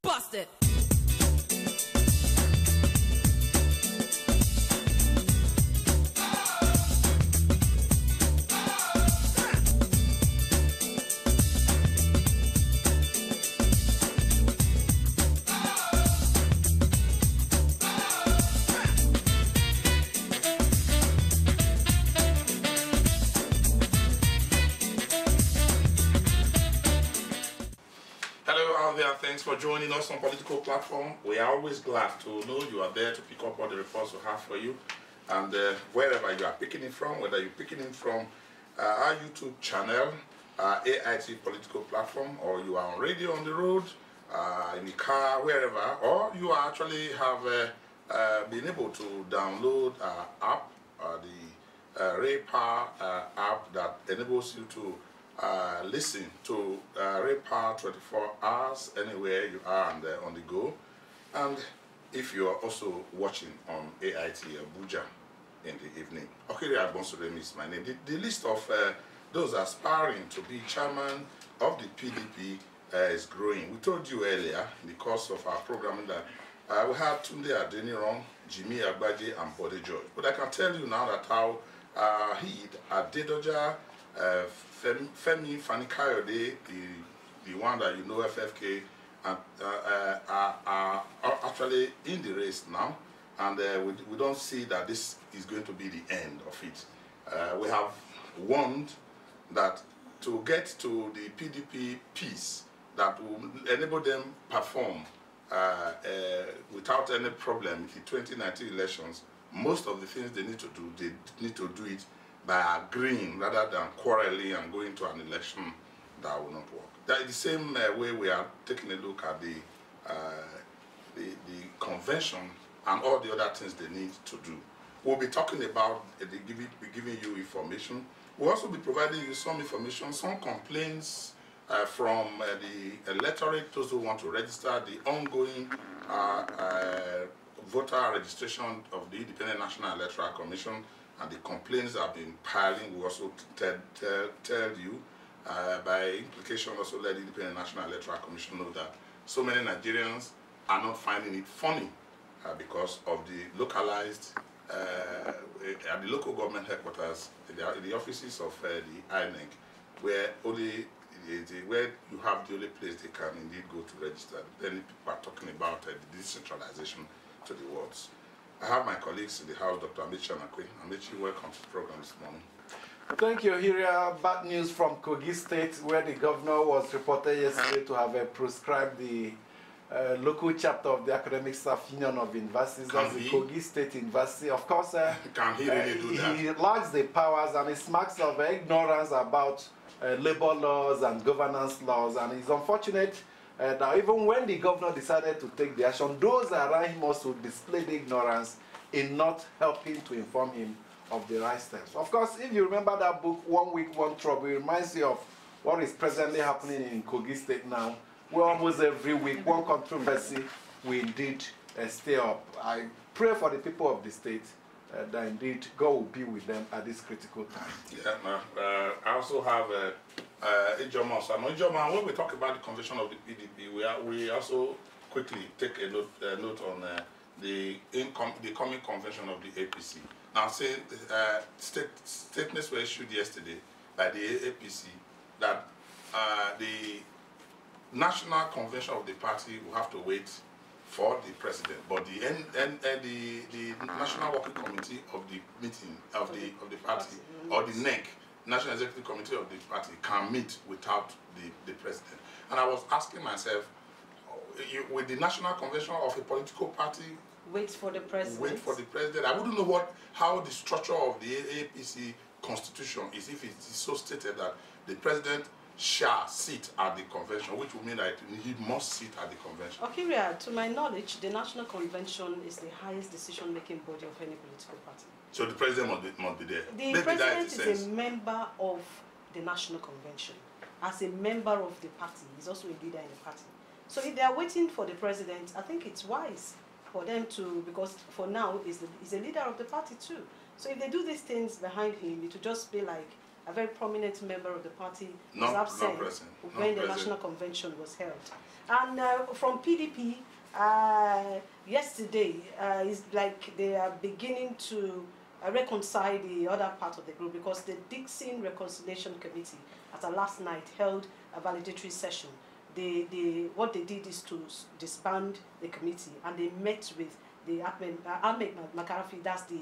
Bust it. Thanks for joining us on Political Platform. We are always glad to know you are there to pick up all the reports we have for you. And wherever you are picking it from, whether you're picking it from our YouTube channel, AIT Political Platform, or you are on radio on the road, in the car, wherever, or you actually have been able to download our app, the Ray Power app that enables you to listen to Ray Power 24 hours anywhere you are and on the go. And if you are also watching on AIT Abuja in the evening. Okiri Agbonsuremi is my name. The list of those aspiring to be chairman of the PDP is growing. We told you earlier in the course of our programming that we had Tunde Adeniran, Jimmy Agbaje and Bode George. But I can tell you now that how Adedoja, Femi Fani-Kayode, the one that you know, FFK, are actually in the race now, and we don't see that this is going to be the end of it. We have warned that to get to the PDP peace that will enable them perform without any problem in the 2019 elections, most of the things they need to do it by agreeing rather than quarreling and going to an election that will not work. That is the same way we are taking a look at the convention and all the other things they need to do. We'll be talking about, giving you information. We'll also be providing you some information, some complaints from the electorate, those who want to register, the ongoing voter registration of the Independent National Electoral Commission, and the complaints that have been piling. We also tell you, by implication, also let the Independent National Electoral Commission know that so many Nigerians are not finding it funny because of the localized, at the local government headquarters, the offices of the INEC, where where you have the only place they can indeed go to register. Then people are talking about the decentralization to the wards. I have my colleagues in the house, Dr. Amici Anakwe. Amici, welcome to the program this morning. Thank you, Hiria. Bad news from Kogi State, where the governor was reported yesterday to have proscribed the local chapter of the Academic Staff Union of Universities, that's the Kogi State University. Of course, can he really do that? He lacks the powers, and it's marks of ignorance about labor laws and governance laws, and it's unfortunate that even when the governor decided to take the action, those around him also displayed ignorance in not helping to inform him of the right steps. Of course, if you remember that book, One Week, One Trouble, it reminds you of what is presently happening in Kogi State now, where almost every week, one controversy will indeed stay up. I pray for the people of the state that indeed God will be with them at this critical time. Yeah, I also have Ijoma. So Ijoma, when we talk about the convention of the PDP, we also quickly take a note on the coming convention of the APC. Now, say statements were issued yesterday by the APC that the national convention of the party will have to wait for the president, but the National Working Committee of the meeting of the party, or the NEC, National Executive Committee of the party, can meet without the president. And I was asking myself, with the national convention of a political party wait for the president? Wait for the president. I wouldn't know how the structure of the APC constitution is if it is so stated that the president shall sit at the convention, which will mean that he must sit at the convention. Okay, to my knowledge, the National Convention is the highest decision-making body of any political party. So the president must be there. The president is a member of the National Convention. As a member of the party, he's also a leader in the party. So if they are waiting for the president, I think it's wise for them to, because for now, he's a leader of the party too. So if they do these things behind him, it will just be like a very prominent member of the party, was Not absent present. when Not the present. national convention was held. And from PDP, yesterday, it's like they are beginning to reconcile the other part of the group, because the Dixon Reconciliation Committee at our last night held a validatory session. What they did is to disband the committee, and they met with the Ahmed Makarafi, that's the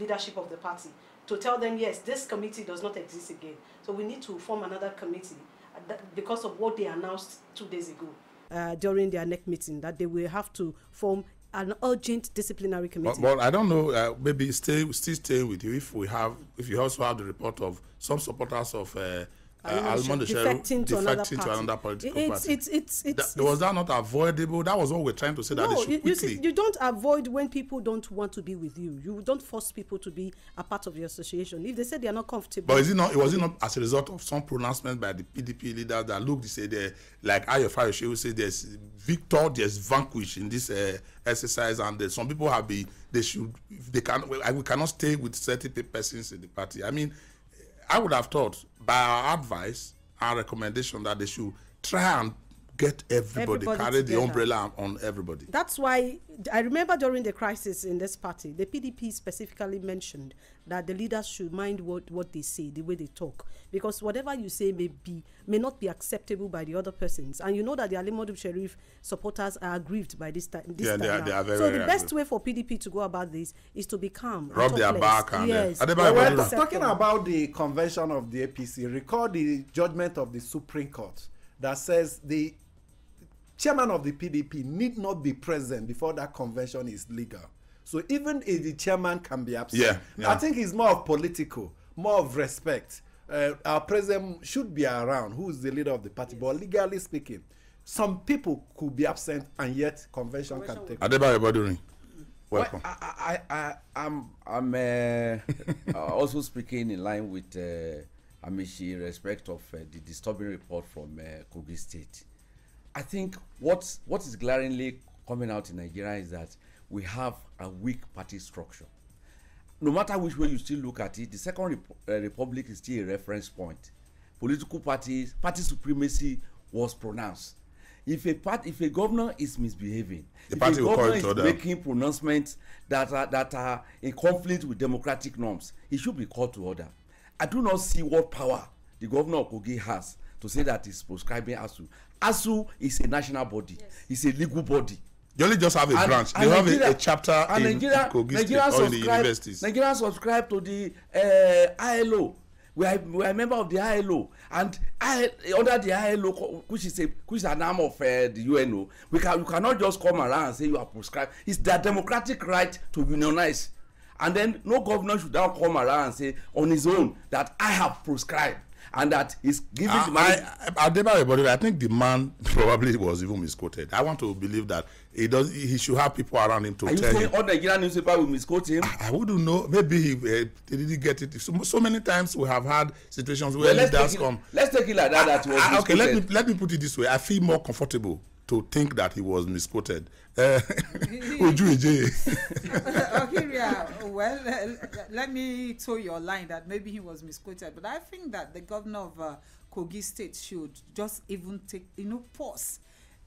leadership of the party, to tell them, yes, this committee does not exist again. So we need to form another committee because of what they announced 2 days ago during their NEC meeting, that they will have to form an urgent disciplinary committee. But I don't know, maybe still staying with you, if you also have the report of some supporters of defecting to another political party. Was that not avoidable? That was what we're trying to say. No, that they should quickly. you don't avoid when people don't want to be with you. You don't force people to be a part of your association if they say they are not comfortable. But was it not as a result of some pronouncement by the PDP leaders that look, they say they, like Ayo Fayoshi will say, there's victor, there's vanquish in this exercise, and some people have been, we cannot stay with certain persons in the party. I mean, I would have thought, by our advice, our recommendation, that they should try and get everybody carry the umbrella on everybody. That's why I remember during the crisis in this party, the PDP specifically mentioned that the leaders should mind what they say, the way they talk, because whatever you say may not be acceptable by the other persons. And you know that the Ali Modub Sharif supporters are aggrieved by this time. They are very, so the best way for PDP to go about this is to be calm, rub their back, and yes. Talking about the convention of the APC, recall the judgment of the Supreme Court that says the chairman of the PDP need not be present before that convention is legal. So even if the chairman can be absent, I think it's more of political, more of respect. Our president should be around, who is the leader of the party, but legally speaking, some people could be absent and yet convention can take place. Adebayo Baduri, welcome. I'm also speaking in line with Amishi in respect of the disturbing report from Kogi State. I think what is glaringly coming out in Nigeria is that we have a weak party structure. No matter which way you still look at it, the Second Republic is still a reference point. Political party supremacy was pronounced. If a governor is misbehaving, if a governor is making pronouncements that are in conflict with democratic norms, he should be called to order. I do not see what power the governor of Kogi has to say that he's proscribing ASU. ASU is a national body. Yes. It's a legal body. You only just have a branch. They have a chapter in Kogi State or in the universities. Nigeria subscribe to the ILO. We are a member of the ILO, and under the ILO, which is an arm of the UNO, you cannot just come around and say you are proscribed. It's their democratic right to unionize, and then no governor should now come around and say on his own that I have proscribed. And that is giving the money. I think the man probably was even misquoted. I want to believe that he should have people around him to tell him. Are you saying all Nigerian newspaper will misquote him? I wouldn't know. Maybe he didn't get it. So many times we have had situations where leaders come. Let's take it like that. Okay, let me put it this way. I feel more comfortable to think that he was misquoted. Well, let me toe your line that maybe he was misquoted, but I think that the governor of Kogi State should just even take pause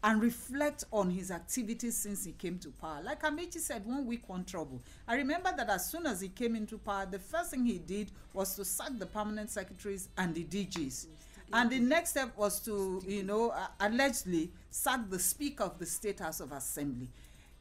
and reflect on his activities since he came to power. Like Amechi said, 1 week, 1 trouble. I remember that as soon as he came into power, the first thing he did was to sack the permanent secretaries and the DGs. And the next step was to, allegedly sack the Speaker of the State House of Assembly.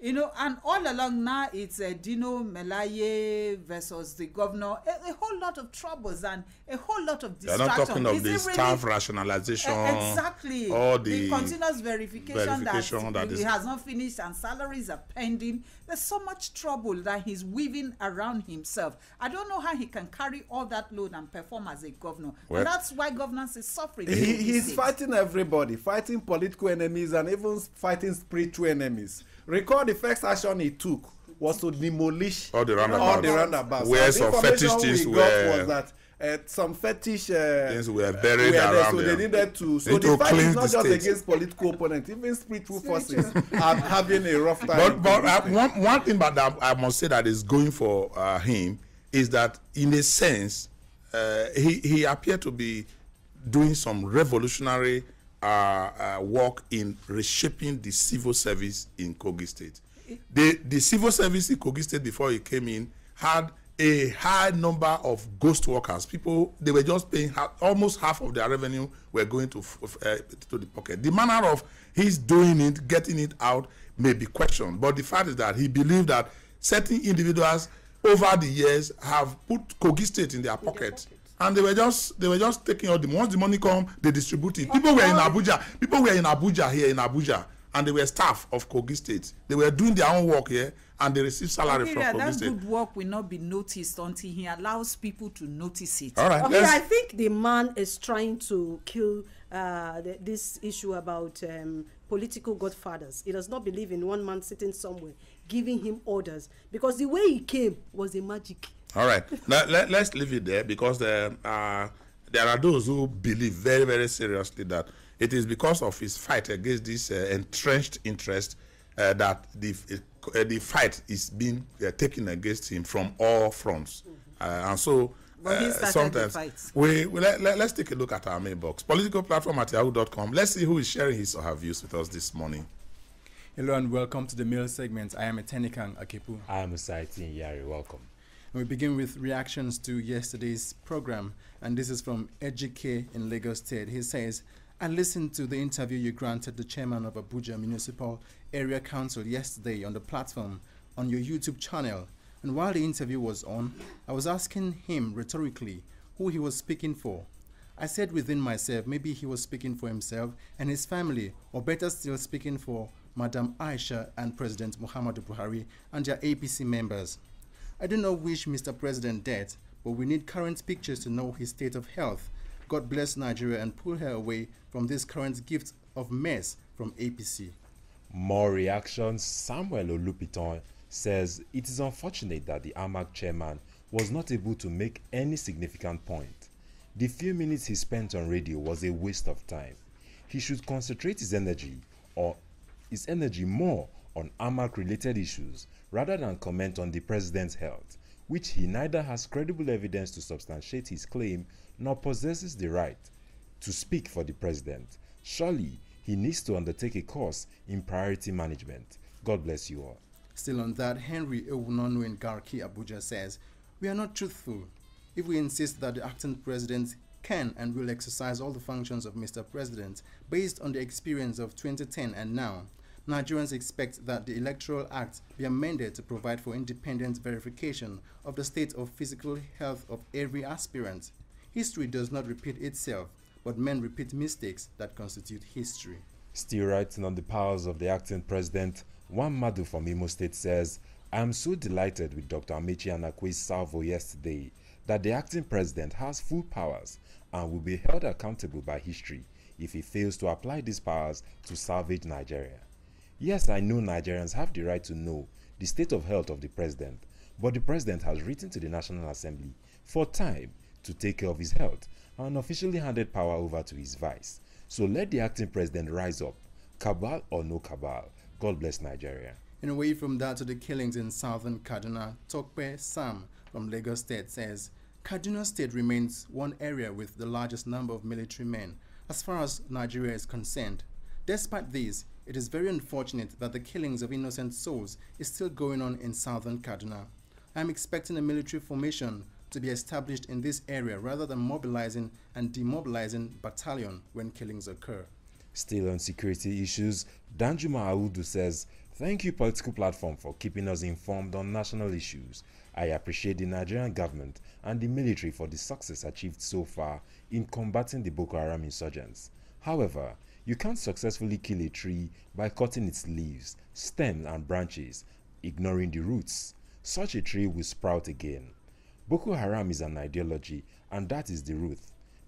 And all along now it's Dino Melaye versus the governor. A whole lot of troubles and a whole lot of distractions. You're not talking of the staff rationalization. Exactly. Or the continuous verification that he has not finished and salaries are pending. There's so much trouble that he's weaving around himself. I don't know how he can carry all that load and perform as a governor. Well, and that's why governance is suffering. He's fighting everybody, fighting political enemies and even fighting spiritual enemies. Recall the first action he took was to demolish all the roundabouts. Where some fetish things was that some fetish things were buried around so they needed to. So the fight is not just against political opponents, even spiritual forces are having a rough time. But one thing that I must say that is going for him is that, in a sense, he appeared to be doing some revolutionary work in reshaping the civil service in Kogi State. The civil service in Kogi State before he came in had a high number of ghost workers. People, they were just paying almost half of their revenue were going to the pocket. The manner of his doing it, getting it out, may be questioned. But the fact is that he believed that certain individuals over the years have put Kogi State in their pocket. And they were just taking all the once the money come, they distribute it. People were in Abuja. People were in Abuja here in Abuja, and they were staff of Kogi State. They were doing their own work here, and they received salary from Kogi State. That good work will not be noticed until he allows people to notice it. All right. Okay, I think the man is trying to kill this issue about political godfathers. He does not believe in one man sitting somewhere giving him orders, because the way he came was a magic. All right. Now, let's leave it there, because there are those who believe very, very seriously that it is because of his fight against this entrenched interest that the fight is being taken against him from all fronts. And so sometimes let's take a look at our mailbox. Political platform at yahoo.com. Let's see who is sharing his or her views with us this morning. Hello and welcome to the mail segment. I am Etenikan Akepu. I am Usaiti Yari. Welcome. And we begin with reactions to yesterday's program, and this is from Ejike in Lagos State. He says, I listened to the interview you granted the chairman of Abuja Municipal Area Council yesterday on the platform on your YouTube channel. And while the interview was on, I was asking him rhetorically who he was speaking for. I said within myself, maybe he was speaking for himself and his family, or better still, speaking for Madam Aisha and President Muhammadu Buhari and their APC members. I do not wish Mr. President dead, but we need current pictures to know his state of health. God bless Nigeria and pull her away from this current gift of mess from APC. More reactions. Samuel Olupiton says it is unfortunate that the AMAC chairman was not able to make any significant point. The few minutes he spent on radio was a waste of time. He should concentrate his energy more on AMAC-related issues rather than comment on the president's health, which he neither has credible evidence to substantiate his claim nor possesses the right to speak for the president. Surely, he needs to undertake a course in priority management. God bless you all. Still on that, Henry Ewunonu in Garki, Abuja says, we are not truthful if we insist that the acting president can and will exercise all the functions of Mr. President based on the experience of 2010 and now. Nigerians expect that the Electoral Act be amended to provide for independent verification of the state of physical health of every aspirant. History does not repeat itself, but men repeat mistakes that constitute history. Still writing on the powers of the acting president, Juan Madu from Imo State says, I am so delighted with Dr. Amechi Anakwe's salvo yesterday that the acting president has full powers and will be held accountable by history if he fails to apply these powers to salvage Nigeria. Yes, I know Nigerians have the right to know the state of health of the president, but the president has written to the National Assembly for time to take care of his health and officially handed power over to his vice. So let the acting president rise up, cabal or no cabal. God bless Nigeria. And away from that to the killings in southern Kaduna, Tokpe Sam from Lagos State says, Kaduna State remains one area with the largest number of military men as far as Nigeria is concerned. Despite this, it is very unfortunate that the killings of innocent souls is still going on in southern Kaduna. I am expecting a military formation to be established in this area rather than mobilizing and demobilizing battalion when killings occur. Still on security issues, Danjuma Audu says, thank you political platform for keeping us informed on national issues. I appreciate the Nigerian government and the military for the success achieved so far in combating the Boko Haram insurgents. However, you can't successfully kill a tree by cutting its leaves, stems and branches, ignoring the roots. Such a tree will sprout again. Boko Haram is an ideology, and that is the root.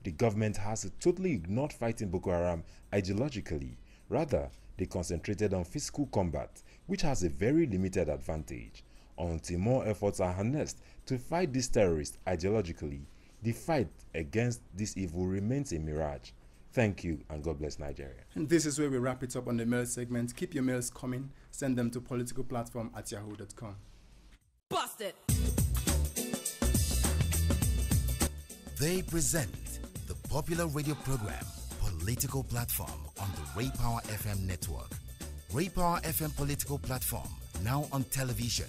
The government has totally ignored fighting Boko Haram ideologically. Rather, they concentrated on physical combat, which has a very limited advantage. Until more efforts are harnessed to fight these terrorists ideologically, the fight against this evil remains a mirage. Thank you, and God bless Nigeria. And this is where we wrap it up on the mail segment. Keep your mails coming. Send them to politicalplatform@yahoo.com. Busted. They present the popular radio program Political Platform on the Ray Power FM network. Ray Power FM Political Platform, now on television.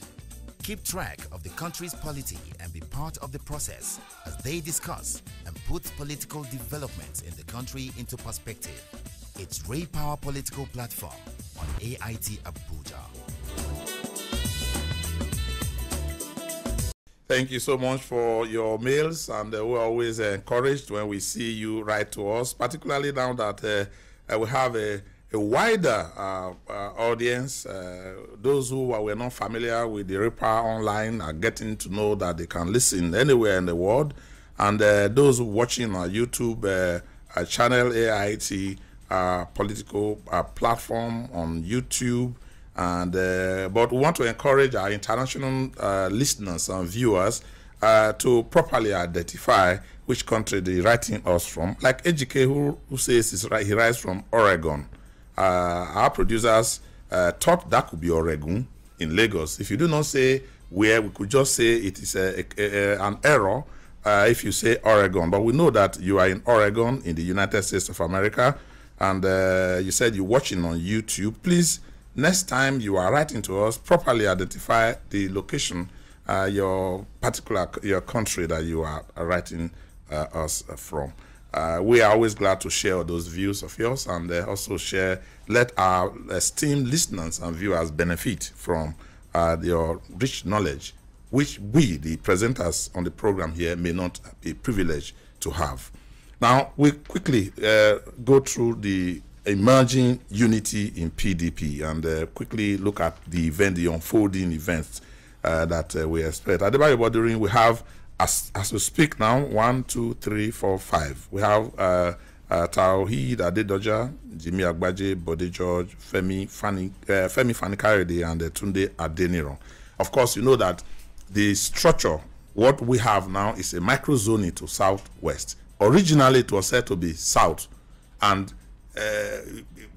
Keep track of the country's polity and be part of the process as they discuss and put political developments in the country into perspective. It's Ray Power Political Platform on AIT Abuja. Thank you so much for your mails, and we're always encouraged when we see you write to us, particularly now that we have a wider audience. Those who were not familiar with the Reaper Online are getting to know that they can listen anywhere in the world, and those watching our YouTube channel, AIT Political Platform on YouTube. And but we want to encourage our international listeners and viewers to properly identify which country they're writing us from. Like Ejike, who says he writes from Oregon. Our producers thought that could be Oregon in Lagos. If you do not say where, we could just say it is an error if you say Oregon. But we know that you are in Oregon in the United States of America, and you said you're watching on YouTube. Please, next time you are writing to us, properly identify the location, your country that you are writing us from. We are always glad to share those views of yours, and also let our esteemed listeners and viewers benefit from your rich knowledge, which we, the presenters on the program here, may not be privileged to have. Now, we quickly go through the emerging unity in PDP and quickly look at the unfolding events that we expect. At the Bible Bothering, we have, as we speak now, 1, 2, 3, 4, 5. We have Tawheed Adedoja, Jimmy Agbaje, Bode George, Femi Fani-Kayode, and Tunde Adeniran. Of course, you know that the structure, what we have now, is a microzoning to southwest. Originally, it was said to be south, and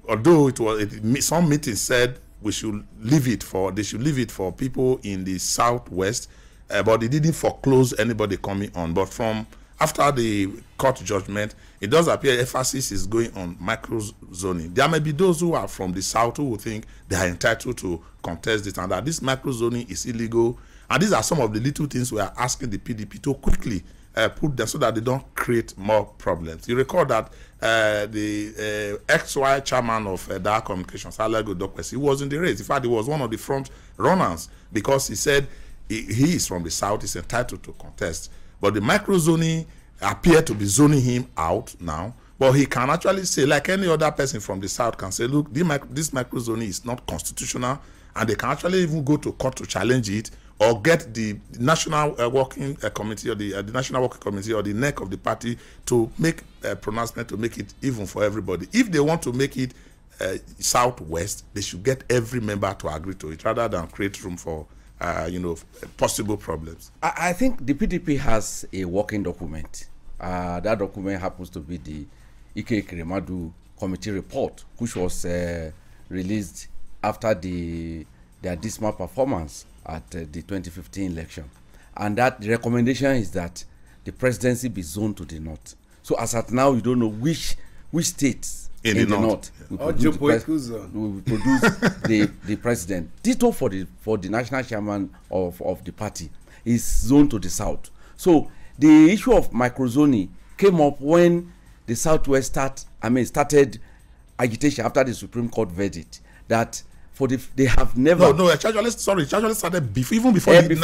although some meetings said they should leave it for people in the southwest, but it didn't foreclose anybody coming on. But from after the court judgment, it does appear emphasis is going on microzoning. There may be those who are from the south who will think they are entitled to contest it and that this microzoning is illegal. And these are some of the little things we are asking the PDP to quickly put them so that they don't create more problems. You recall that the XY chairman of Dar Communications, Alago Dokwesi, he was in the race. In fact, he was one of the front runners because he said he is from the south, he's entitled to contest. But the microzoning appear to be zoning him out now. But he can actually say, like any other person from the south can say, look, this microzoning is not constitutional, and they can actually even go to court to challenge it, or get the National Working Committee or the National Working Committee or the neck of the party to make a pronouncement to make it even for everybody. If they want to make it southwest, they should get every member to agree to it rather than create room for possible problems. I think the PDP has a working document. That document happens to be the Ike Kremadu committee report, which was released after their dismal performance at the 2015 election. And that the recommendation is that the presidency be zoned to the north. So as at now, you don't know which states in the north will produce the president. Ditto for the national chairman of the party is zoned to the south. So the issue of microzoning came up when the southwest started agitation after the Supreme Court verdict that they have never. Charge started even before the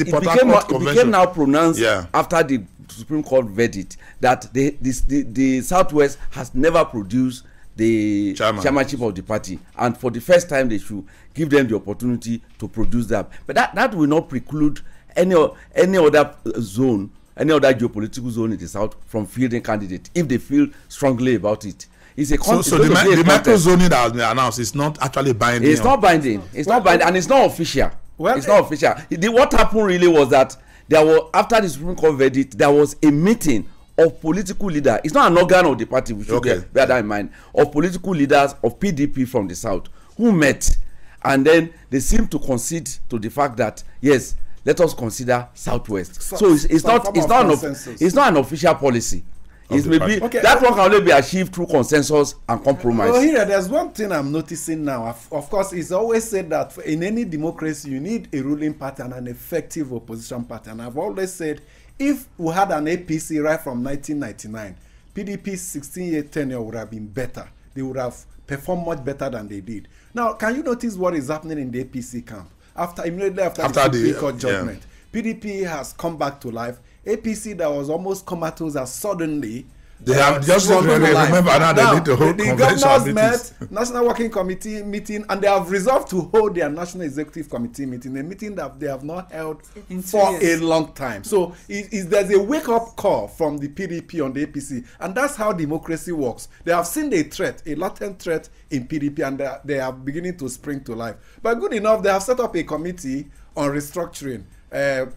Port Harcourt Convention. It became now pronounced after the Supreme Court verdict that the Southwest has never produced the chairmanship of the party, and for the first time they should give them the opportunity to produce that. But that will not preclude any other zone, any other geopolitical zone in the South from fielding candidates if they feel strongly about it. It's a so the microzoning that has been announced is not actually binding. It's not binding. It's not binding, and it's not official. It's not official. What happened really was that there was, after the Supreme Court verdict, there was a meeting of political leaders. It's not an organ of the party, we should bear that in mind, of political leaders of PDP from the South who met, and then they seemed to concede to the fact that yes, let us consider Southwest. So it's not an official policy. It's maybe that one can only be achieved through consensus and compromise. Well, here there's one thing I'm noticing now. Of course, it's always said that in any democracy you need a ruling party and an effective opposition party. And I've always said, if we had an APC right from 1999, PDP's 16-year tenure would have been better. They would have performed much better than they did. Now, can you notice what is happening in the APC camp? Immediately after the Supreme Court judgment, PDP has come back to life. APC that was almost comatose has suddenly they have just remember now they need to hold the governors met, National Working Committee meeting, and they have resolved to hold their National Executive Committee meeting, a meeting that they have not held for a long time. So there's a wake-up call from the PDP on the APC, and that's how democracy works. They have seen a threat, a latent threat in PDP, and they are beginning to spring to life. But good enough, they have set up a committee on restructuring.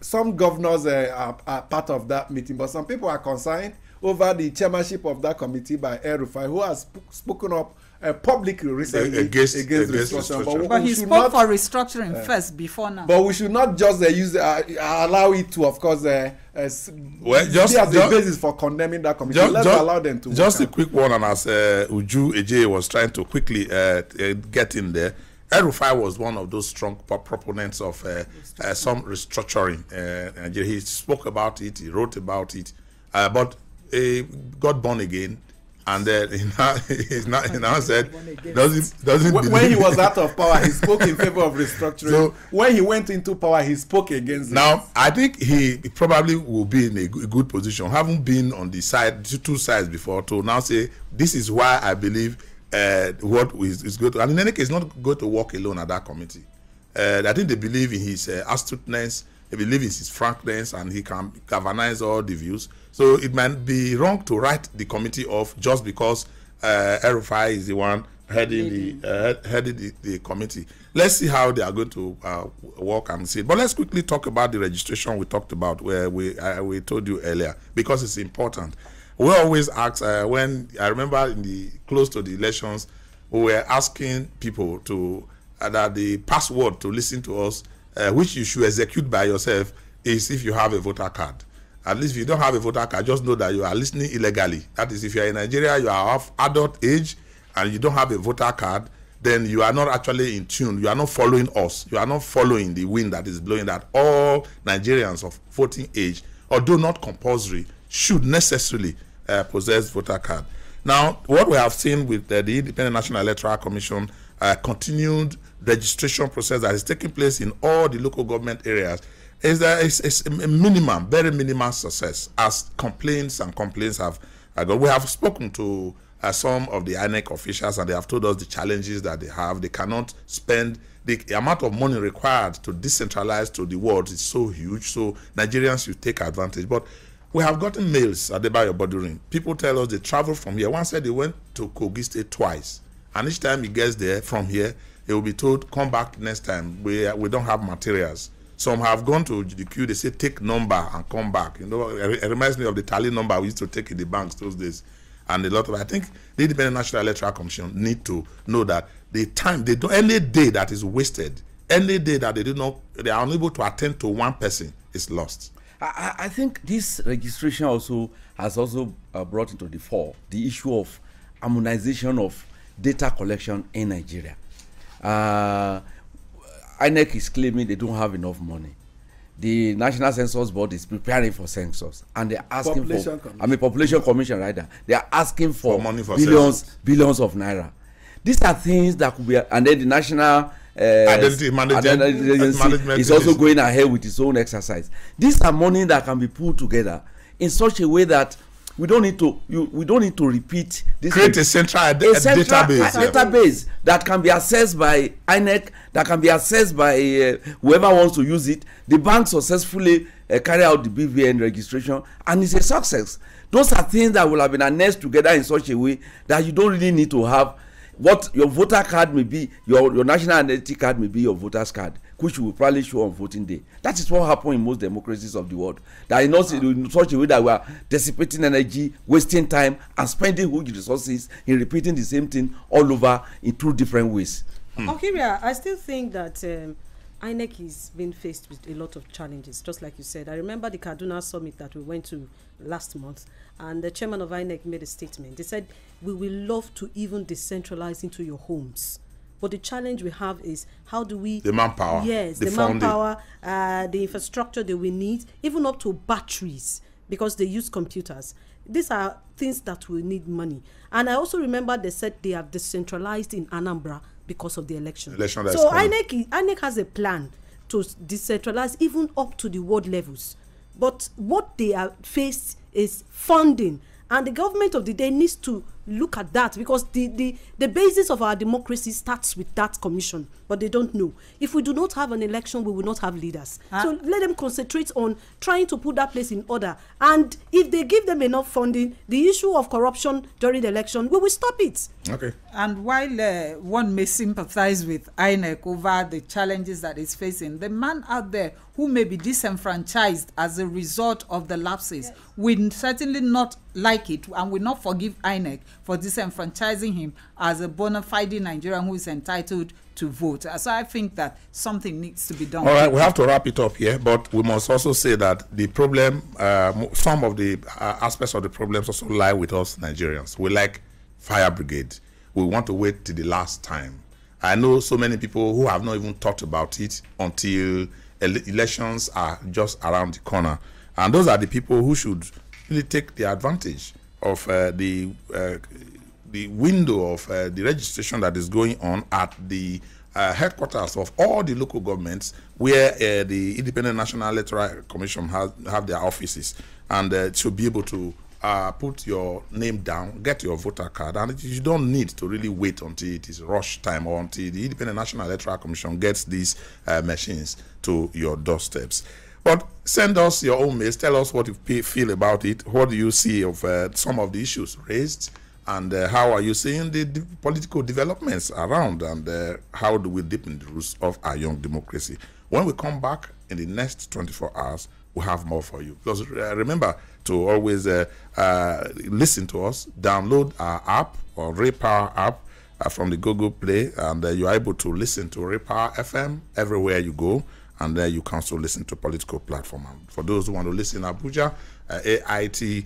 Some governors are part of that meeting, but some people are concerned over the chairmanship of that committee by El-Rufai, who has spoken up publicly recently against restructuring. But he spoke for restructuring first before now. But we should not just allow it to, of course, be as a basis for condemning that committee. Let's allow them to. Just a quick one, and as Uju Eje was trying to quickly get in there, El-Rufai was one of those strong proponents of some restructuring. And he spoke about it, he wrote about it, but he got born again, and then he now said doesn't when he was out of power, he spoke in favor of restructuring. So when he went into power, he spoke against it. Now I think he probably will be in a good position, having been on the two sides before, to now say this is why I believe what is good. And in any case, not going to work alone at that committee. I think they believe in his astuteness, they believe in his frankness, and he can galvanize all the views. So it might be wrong to write the committee off just because El-Rufai is the one heading the committee. Let's see how they are going to work and see. But let's quickly talk about the registration we talked about, where we told you earlier, because it's important. We always ask, when I remember close to the elections, we were asking people to that the password to listen to us, which you should execute by yourself, is if you have a voter card. At least if you don't have a voter card, just know that you are listening illegally. That is, if you are in Nigeria, you are of adult age, and you don't have a voter card, then you are not actually in tune. You are not following us. You are not following the wind that is blowing, that all Nigerians of voting age, although not compulsory, should necessarily possess voter card. Now, what we have seen with the Independent National Electoral Commission continued registration process that is taking place in all the local government areas is a minimum, very minimal success, as complaints have gone. We have spoken to some of the INEC officials, and they have told us the challenges that they have. They cannot spend the amount of money required to decentralize to the world is so huge, so Nigerians should take advantage. But we have gotten mails at the Bayo-Bodurin. People tell us they travel from here. One said they went to Kogi State twice, and each time he gets there from here, he will be told, come back next time. We don't have materials. Some have gone to the queue. They say take number and come back. You know, it reminds me of the tally number we used to take in the banks those days. And a lot of, I think the Independent National Electoral Commission need to know that the time they do, any day that is wasted, any day that they are unable to attend to one person is lost. I think this registration has brought into the fore the issue of harmonization of data collection in Nigeria. INEC is claiming they don't have enough money. The National Census Board is preparing for census, and they're asking Population Commission rather. They are asking for money for billions of naira. These are things that could be, and then the National Identity Management is also going ahead with its own exercise. These are money that can be put together in such a way that we don't need to repeat this. Create a central database that can be accessed by INEC, that can be accessed by whoever wants to use it. The bank successfully carry out the BVN registration, and it's a success. Those are things that will have been annexed together in such a way that you don't really need to have what your voter card may be, your national identity card may be your voter's card, which will probably show on voting day. That is what happened in most democracies of the world. That is not in such a way that we are dissipating energy, wasting time, and spending huge resources in repeating the same thing all over in two different ways. Okiria, I still think that INEC is being faced with a lot of challenges, just like you said. I remember the Kaduna summit that we went to last month, and the chairman of INEC made a statement. They said, we will love to even decentralize into your homes. But the challenge we have is, how do we... The manpower. Yes, the manpower, the infrastructure that we need, even up to batteries, because they use computers. These are things that will need money. And I also remember they said they have decentralized in Anambra because of the election. So INEC has a plan to decentralize even up to the ward levels. But what they are faced is funding. And the government of the day needs to look at that, because the basis of our democracy starts with that commission, but they don't know. If we do not have an election, we will not have leaders. So let them concentrate on trying to put that place in order. And if they give them enough funding, the issue of corruption during the election, we will stop it. Okay. And while one may sympathize with INEC over the challenges that it's facing, the man out there who may be disenfranchised as a result of the lapses will certainly not like it, and will not forgive INEC for disenfranchising him as a bona fide Nigerian who is entitled to vote. So I think that something needs to be done. All right, we have to wrap it up here, but we must also say that the problem, some of the aspects of the problems also lie with us Nigerians. We like fire brigade. We want to wait till the last time. I know so many people who have not even thought about it until elections are just around the corner. And those are the people who should really take the advantage of the window of the registration that is going on at the headquarters of all the local governments, where the Independent National Electoral Commission have their offices, and should be able to put your name down, get your voter card, and you don't need to really wait until it is rush time or until the Independent National Electoral Commission gets these machines to your doorsteps. But send us your own mails. Tell us what you feel about it. What do you see of some of the issues raised? And how are you seeing the political developments around? And how do we deepen the roots of our young democracy? When we come back in the next 24 hours, we'll have more for you. Plus, remember to always listen to us. Download our app, or RayPower app, from the Google Play. And you're able to listen to RayPower FM everywhere you go. And then you can also listen to political platform. And for those who want to listen in Abuja, AIT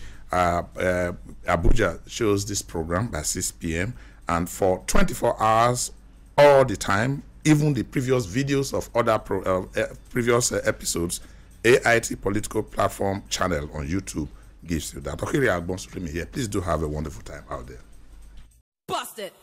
Abuja shows this program by 6 p.m. And for 24 hours, all the time, even the previous videos of other previous episodes, AIT Political Platform channel on YouTube gives you that. Okay, Agbon Supreme here. Please do have a wonderful time out there. Bust it.